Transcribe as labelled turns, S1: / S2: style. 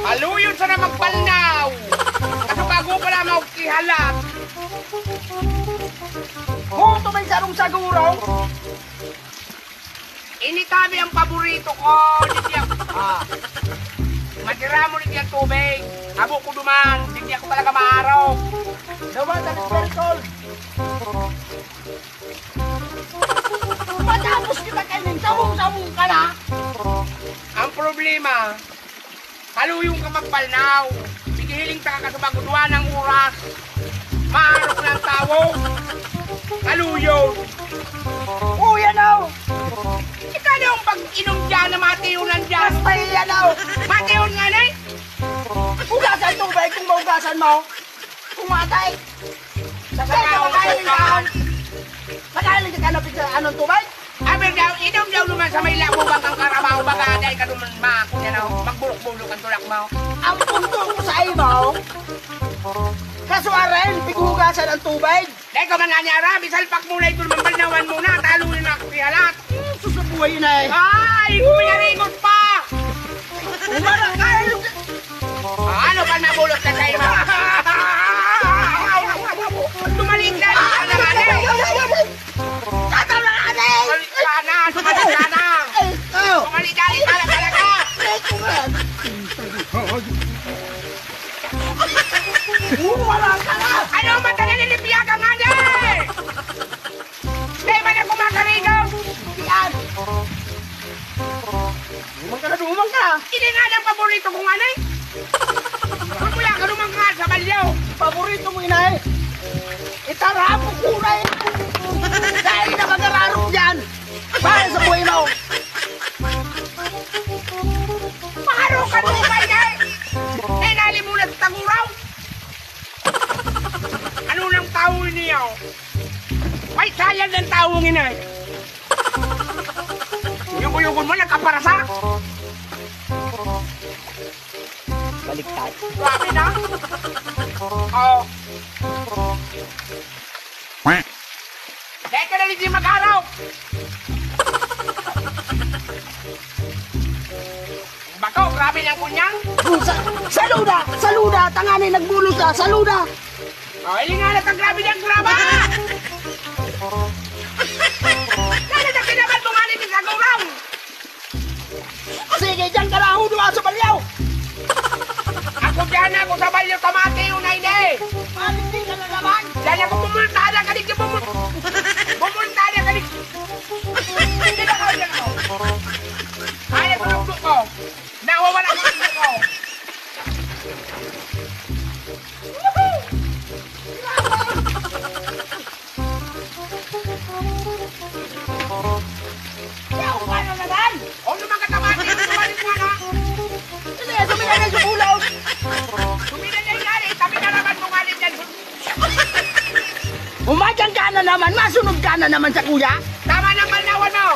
S1: Haluyon sa na magpalnaw. Ano bago pala maukihalat.
S2: Muto may sarong saguro.
S1: Ini kami ang paborito ko. Matira mo rin yung tubig. Abo ko duman. Hindi ako talaga maaraw.
S2: Dawan na Bertol. Matapos kita kainin, sabong-sabong ka na.
S1: Ang problema, haluyong ka magpalnaw. Pigihiling ta ka sa bagudwa ng oras. Maarok ng tao. Haluyon.
S2: Yan o.
S1: Ikaw na yung pag-inom dyan na matiunan dyan.
S2: Mas may yan o.
S1: Matiun nga na eh.
S2: Hugasan tubig kung maugasan mo. Kumatay. Pagkailin ka kanapit sa anong tubig?
S1: Aber daw, inom daw naman sa may labo bang kang karabaw. Baka dahil ka naman makakot yan o. Magbulok-bulok ang tulak mo.
S2: Ang punto ko sa ibaw, kasuaran, pighugasan ang tubig.
S1: Dahil ka man nga niya, Rabi, salpak muna ito naman balnawan muna. Talunin na ako kihalat.
S2: Susubuhay na eh.
S1: Ay, huminarigot pa.
S2: Umara kayo.
S1: Ano ba nabulot ka kayo? Tumalig na.
S2: Tataw na anay.
S1: Tumalig ka na. Tumalig ka na. Tumalig ka na talaga.
S2: Wala ka na.
S1: Ano ang mata na nilipiyaga nga niya? Di ba na kumakarigaw?
S2: Yan. Dumang ka.
S1: Hindi nga ng paborito kong anay. Kuya ka naman ka sa balyaw.
S2: Paborito mo inay. Itarapok ko na yan. Dahil na mag-ararok yan. Para sa buhay mo.
S1: Paano ka lumay na eh? Eh, nalimulat sa taguraw. Ano lang tao niyo? Ay, sayang ng taong inay. Yung mo nagkaparasa.
S2: Baliktad.
S1: Grabe na. Oo. Dahil ka na hindi mag-araw. Bako, grabe niyang kunyang.
S2: Saluda! Saluda! Tanganay nagbulos na! Saluda!
S1: Oh, hindi nga natang grabe niyang graba. Dahil na kinaman mo nga nito sa guraw.
S2: Sige, dyan ka na! Hudo ka sa balyaw!
S1: Ako dyan ako sa balyo tamate yung naine.
S2: Hindi ka na naman!
S1: Dahil ako bumultada ka dito bumultada ka dito. Hindi na ako dyan ako. Kaya ko ng buko. Nawawala ko ng buko.
S2: Yaw ka na naman!
S1: O naman katamate yung tumalit mo na.
S2: Sige, sumilan na sa bulaw!
S1: Sumilan na yung gari. Tabi na naman mo galit dyan.
S2: Umadyan ka na naman! Masunod ka na naman sa kuya!
S1: Tama ng balnawan mo.